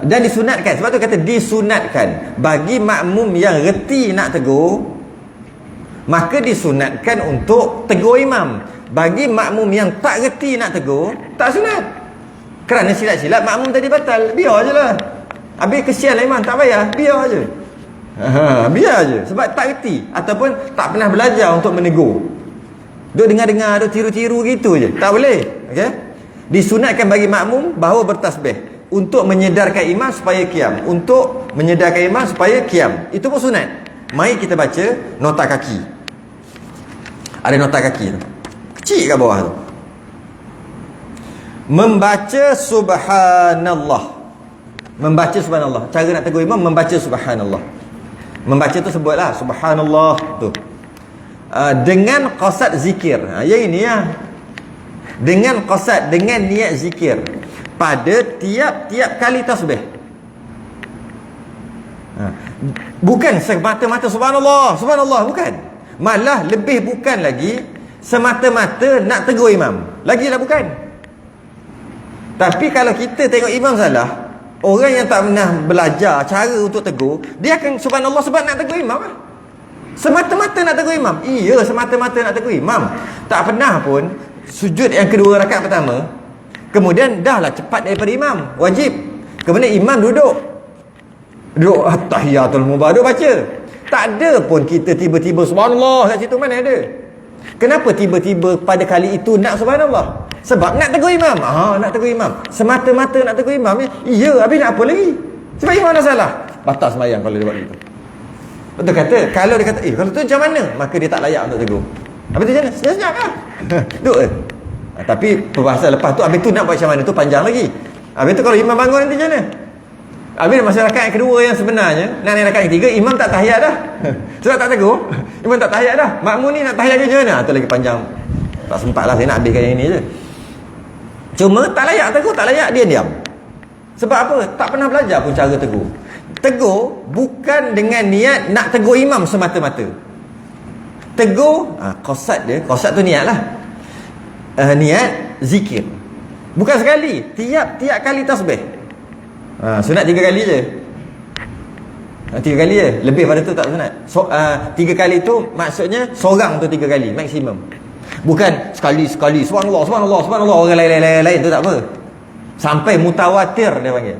dan disunatkan. Sebab tu kata disunatkan bagi makmum yang reti nak tegur, maka disunatkan untuk tegur imam. Bagi makmum yang tak reti nak tegur, tak sunat. Kerana silap-silap makmum tadi batal, biar je lah. Habis kesian lah imam, tak payah, biar je. Biar je. Sebab tak reti ataupun tak pernah belajar untuk menegur. Duk dengar-dengar, duk tiru-tiru gitu je, tak boleh. Okay? Disunatkan bagi makmum bahawa bertasbih untuk menyedarkan imam supaya qiyam. Untuk menyedarkan imam supaya qiyam. Itu pun sunat. Mari kita baca nota kaki. Ada nota kaki tu, kecil kat bawah tu. Membaca subhanallah. Membaca subhanallah. Cara nak tegur imam membaca subhanallah. Membaca tu sebutlah subhanallah tu. Dengan qasad zikir. Yang ini ya. Dengan qasad, dengan niat zikir pada tiap-tiap kali tasbih. Bukan semata-mata subhanallah, subhanallah, bukan. Malah lebih bukan lagi semata-mata nak tegur imam. Lagilah bukan. Tapi kalau kita tengok imam salah, orang yang tak pernah belajar cara untuk tegur, dia akan subhanallah sebab nak tegur imam lah. Semata-mata nak tegur imam. Iya, semata-mata nak tegur imam. Tak pernah pun sujud yang kedua rakaat pertama, kemudian dahlah cepat daripada imam, wajib. Kemudian imam duduk at-tahiyatul mubarak baca. Tak ada pun kita tiba-tiba subhanallah kat situ, mana ada. Kenapa tiba-tiba pada kali itu nak subhanallah? Sebab nak tegur imam. Nak tegur imam. Semata-mata nak tegur imam. Iya, habis nak apa lagi? Sebab imam dah salah. Batal sembahyang kalau dia buat gitu. Betul kata, kalau dia kata, kalau tu macam mana? Maka dia tak layak untuk tegur. Habis tu macam mana? Senyap-senyap lah. Duduk je. Tapi perbahasan lepas tu, habis tu nak buat macam mana tu panjang lagi. Habis tu kalau imam bangun nanti macam mana? Habis masyarakat yang kedua yang sebenarnya, nak naik rakaat yang ketiga, imam tak tahiyat dah. Sebab tak tegur, imam tak tahiyat dah. Makmum ni nak tahiyat macam mana? Tu lagi panjang. Tak sempat lah, saya nak habiskan yang ini je. Cuma tak layak tegur, tak layak dia diam. Sebab apa? Tak pernah belajar pun cara tegur. Tegur bukan dengan niat nak tegur imam semata-mata. Tegur, qasad dia, qasad tu niat lah. Niat zikir. Bukan sekali, tiap-tiap kali tasbih. Sunat 3 kali je. 3 kali je. Lebih pada tu tak sunat. 3 kali tu maksudnya seorang tu 3 kali maksimum. Bukan sekali-sekali subhanallah, subhanallah, subhanallah, orang lain tu tak apa. Sampai mutawatir dia panggil.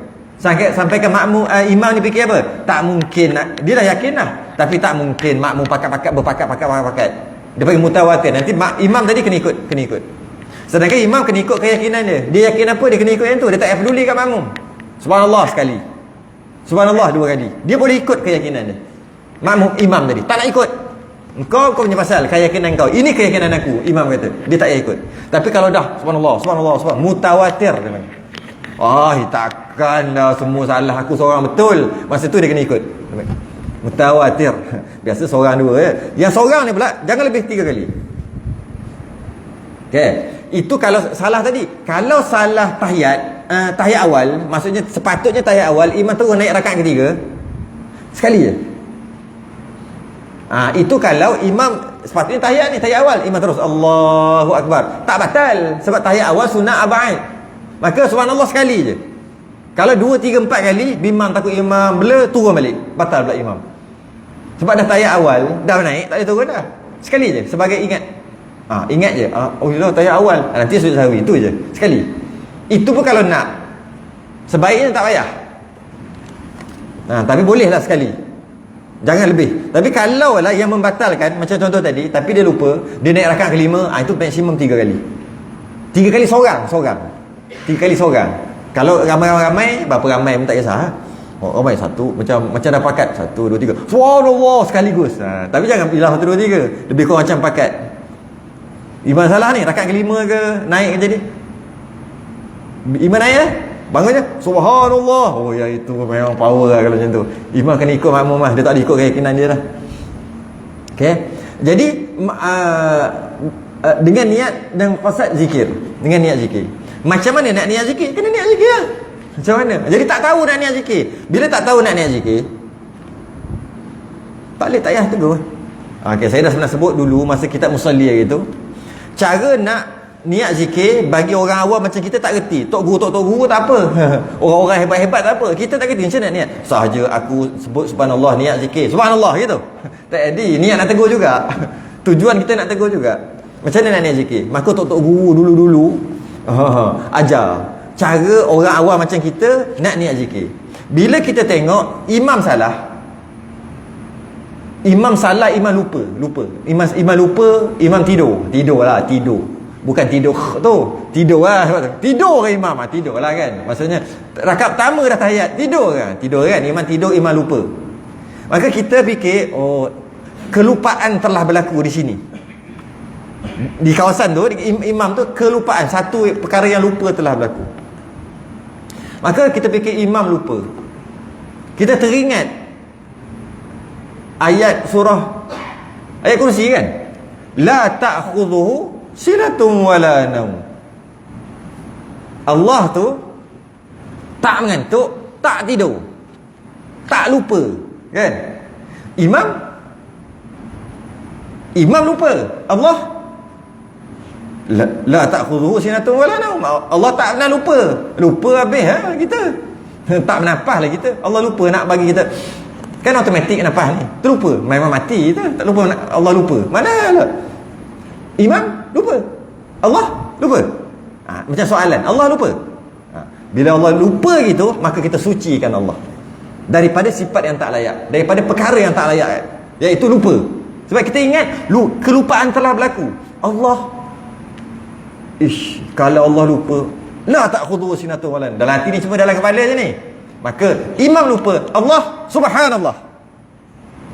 Sampai ke makmum, imam ni fikir apa? Tak mungkin dia dah yakin lah, tapi tak mungkin makmum berpakat. Dia panggil mutawatir. Nanti imam tadi kena ikut. Sedangkan imam kena ikut keyakinan dia. Dia yakin apa, dia kena ikut yang tu. Dia tak peduli kat makmum. Subhanallah sekali, subhanallah 2 kali. Dia boleh ikut keyakinan dia. Makmum imam tadi tak nak ikut. Kau punya pasal keyakinan kau. Ini keyakinan aku, imam kata. Dia tak payah ikut. Tapi kalau dah subhanallah, subhanallah, subhanallah, mutawatir dia panggil. Takkanlah semua salah aku seorang betul. Masa tu dia kena ikut. Mutawatir. Biasa seorang 2 ya. Yang seorang ni pula jangan lebih 3 kali. Okey. Itu kalau salah tadi. Kalau salah tahiyat, tahiyat awal, maksudnya sepatutnya tahiyat awal imam terus naik rakaat ketiga, sekali je. Itu kalau imam sepatutnya tahiyat awal, imam terus Allahu Akbar, tak batal. Sebab tahiyat awal sunat ab'ad. Maka subhanallah sekali je. Kalau 2, 3, 4 kali imam takut imam blur, turun balik, batal pula imam. Sebab dah tahiyat awal, dah naik, tak boleh turun dah. Sekali je sebagai ingat. Ingat je. Oh ya, tahiyat awal. Nanti sujud sahwi, itu je. Sekali. Itu pun kalau nak. Sebaiknya tak payah. Tapi bolehlah sekali. Jangan lebih. Tapi kalau lah yang membatalkan, macam contoh tadi, tapi dia lupa, dia naik rakaat kelima, itu maksimum 3 kali. 3 kali seorang. 3 kali seorang. Kalau ramai-ramai, berapa ramai pun tak kisah. Oh, ramai satu, macam dah pakat 1, 2, 3. Subhanallah sekaligus. Tapi jangan bilang 1, 2, 3. Lebih kurang macam pakat. Iman salah ni, rakaat kelima ke naik ke jadi? Iman naik lah. Bangun je, subhanallah. Oh ya, itu memang power lah kalau macam tu. Imam kena ikut makmum lah. Dia tak ada ikut keyakinan dia lah. Okay. Jadi dengan niat dan fasad zikir. Dengan niat zikir. Macam mana nak niat zikir? Kena niat zikir lah. Macam mana? Jadi tak tahu nak niat zikir. Bila tak tahu nak niat zikir, tak boleh, tak payah tegur. Okay, saya dah pernah sebut dulu masa kita musalli hari tu. Cara nak niat zikir bagi orang awam macam kita tak reti. Tok guru tak apa. Orang-orang hebat-hebat tak apa. Kita tak reti macam nak niat. Sahaja aku sebut subhanallah, niat zikir. Subhanallah gitu. Tak ada. Niat nak tegur juga. Tujuan kita nak tegur juga. Macam mana nak niat zikir? Maka tok guru dulu-dulu ajar cara orang awam macam kita nak niat zikir. Bila kita tengok imam salah, imam lupa. Imam lupa, imam tidur. Bukan tidur tu. Tidur lah. Tidur ke imam? Tidur lah kan. Maksudnya rakaat pertama dah tahiyat. Tidur kan. Imam tidur, imam lupa. Maka kita fikir, oh, kelupaan telah berlaku di sini. Di kawasan tu, imam tu kelupaan. Satu perkara yang lupa telah berlaku. Maka kita fikir imam lupa. Kita teringat ayat surah, ayat kursi kan. La ta'khudhuhu sinatun wala naum. Allah tu tak mengantuk, tak tidur, tak lupa kan. Imam lupa. Allah la ta'khudhuhu sinatun wala naum. Allah tak pernah lupa. Lupa habis kita. Tak bernafas lah kita. Allah lupa nak bagi kita. Kan automatik nafas ni. Terlupa. Memang mati kita. Tak lupa. Allah lupa. Mana lah. Imam lupa. Allah lupa. Macam soalan. Allah lupa. Bila Allah lupa gitu, maka kita sucikan Allah daripada sifat yang tak layak, daripada perkara yang tak layak, iaitu lupa. Sebab kita ingat kelupaan telah berlaku. Allah, kalau Allah lupa, la ta'khudhuhu sinatun wala naum. Dalam hati ni cuma dalam kepala je ni. Maka imam lupa, Allah subhanallah.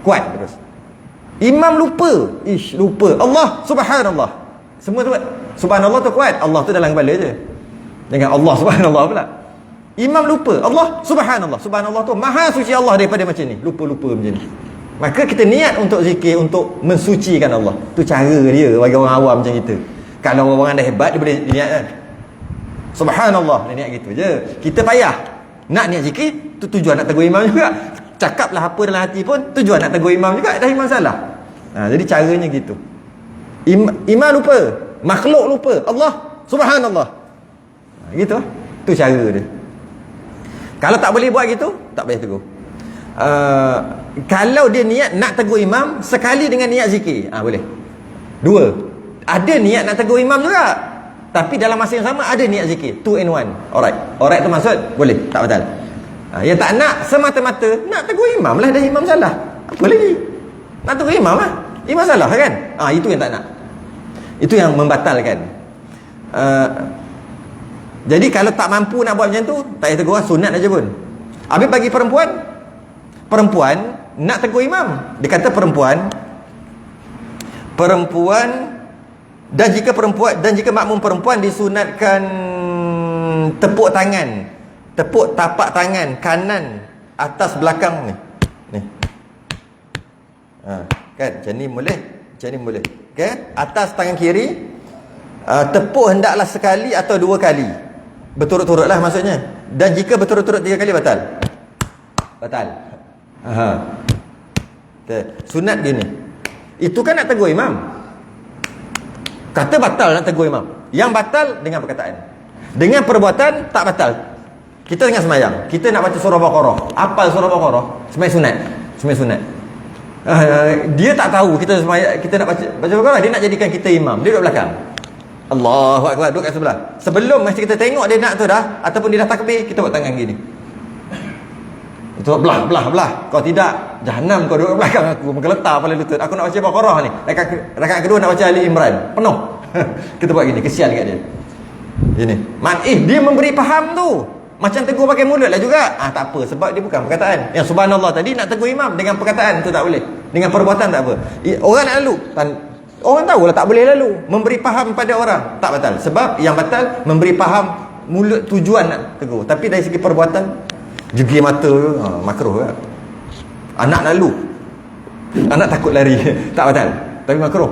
Kuat terus. Imam lupa, lupa. Allah subhanallah. Semua tu subhanallah tu kuat. Allah tu dalam kepala je. Jangan Allah subhanallah pula. Imam lupa, Allah subhanallah. Subhanallah tu maha suci Allah daripada macam ni. Lupa-lupa macam ni. Maka kita niat untuk zikir, untuk mensucikan Allah. Tu cara dia bagi orang awam macam kita. Kalau orang dah hebat, dia boleh niat kan. Subhanallah, dia niat gitu je. Kita payah nak niat zikir, tu tujuan nak tegur imam juga. Cakaplah apa dalam hati pun tujuan nak tegur imam juga. Dah imam salah. Jadi caranya gitu. Imam lupa, makhluk lupa, Allah subhanallah. Gitu. Tu cara dia. Kalau tak boleh buat gitu, tak payah tegur. Kalau dia niat nak tegur imam sekali dengan niat zikir, boleh. Dua. Ada niat nak tegur imam juga, tapi dalam masa yang sama ada niat zikir. 2 in 1. Alright tu maksud boleh, tak batal. Yang tak nak semata-mata nak tegur imam lah, dah imam salah. Apa lagi? Nak tegur imam lah. Imam salah kan? Itu yang tak nak. Itu yang membatalkan. Jadi kalau tak mampu nak buat macam tu, tak payah tegur, sunat aja pun. Habis bagi perempuan nak tegur imam, dia kata perempuan dan jika makmum perempuan disunatkan tepuk tapak tangan kanan atas belakang ni. Kan macam ni boleh. Okey, atas tangan kiri, tepuk hendaklah sekali atau 2 kali. Berturut-turutlah maksudnya. Dan jika berturut-turut 3 kali batal. Okay. Sunat dia ni. Itu kan nak tegur imam. Kata batal nak tegur imam. Yang batal dengan perkataan. Dengan perbuatan tak batal. Kita tengah semayang, kita nak baca surah Baqarah. Hafal surah Baqarah, sembahyang sunat. Dia tak tahu kita semayang, kita nak baca Baqarah, dia nak jadikan kita imam. Dia duduk belakang. Allahu Akbar, duduk kat sebelah. Sebelum mesti kita tengok dia nak tu dah, ataupun dia dah takbir, kita buat tangan gini. Itu belah. Kau tidak, jahanam kau duduk belakang aku, menggeletar kepala lutut. Aku nak baca Baqarah ni. Rakaat kedua nak baca Ali Imran. Penuh. Kita buat gini, kesian dekat dia. Ini. Dia memberi faham tu. Macam tegur pakai mulut lah juga. Tak apa, sebab dia bukan perkataan. Yang subhanallah tadi nak tegur imam dengan perkataan tu tak boleh. Dengan perbuatan tak apa. Orang nak lalu, orang tahulah tak boleh lalu. Memberi faham pada orang tak batal. Sebab yang batal memberi faham mulut tujuan nak tegur. Tapi dari segi perbuatan, jegi mata makruh lah. Anak lalu, anak takut lari tak batal, tapi makruh.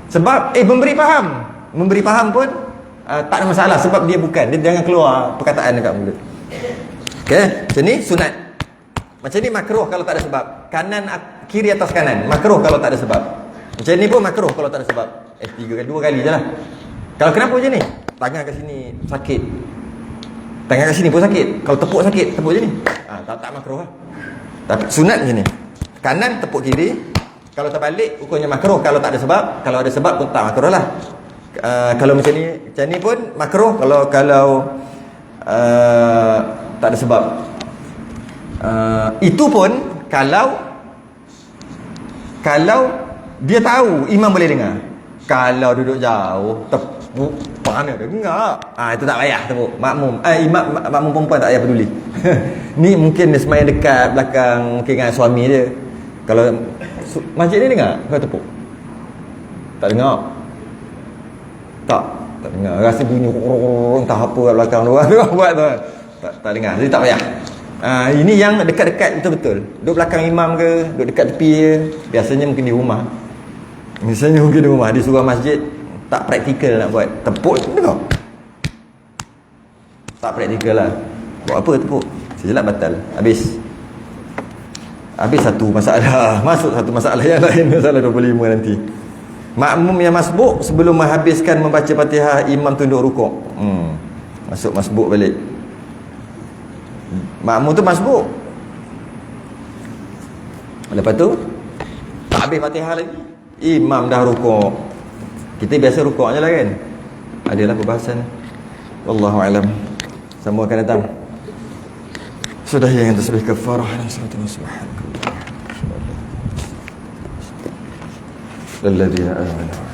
Sebab memberi faham pun tak ada masalah. Sebab dia bukan, dia jangan keluar perkataan dekat mulut. Okay, macam ni sunat. Macam ni makruh kalau tak ada sebab. Kanan kiri atas kanan makruh kalau tak ada sebab. Macam ni pun makruh kalau tak ada sebab. 2 kali je lah. Kalau kenapa macam ni, tangan kat sini sakit, tangan kat sini pun sakit. Kalau tepuk sakit, tepuk je ni. Tak makruh lah. Tapi sunat macam ni. Kanan tepuk kiri. Kalau terbalik hukumnya makruh kalau tak ada sebab. Kalau ada sebab pun tak makruh lah. Kalau macam ni pun makruh kalau tak ada sebab. Itu pun kalau dia tahu imam boleh dengar. Kalau duduk jauh tepuk mana dengar, itu tak payah tepuk. Makmum perempuan tak payah peduli. Ni mungkin dia semayang dekat belakang, mungkin dengan suami dia. Kalau masjid ni dengar kau tepuk, tak dengar. Tak dengar. Rasa bunyi entah apa kat belakang dia orang buat tu. Tak dengar. Jadi tak payah. Ini yang dekat-dekat betul-betul. Duduk belakang imam ke, duduk dekat tepi je. Biasanya mungkin di rumah. Di surau masjid tak praktikal nak buat. Tepuk dengar. Tak praktikal lah. Buat apa tepuk? Sejelat batal. Habis satu masalah. Masuk satu masalah yang lain. Masalah 25 nanti. Makmum yang masbuk sebelum menghabiskan membaca Fatihah, imam tunduk rukuk. Masuk masbuk balik. Makmum tu masbuk. Lepas tu tak habis Fatihah lagi, imam dah rukuk. Kita biasa rukuk je lah kan. Adalah perbahasan. Wallahu alam. Semua akan datang. Sudah yang tasbih kafarah dan salat subhanallah. للذين آمنوا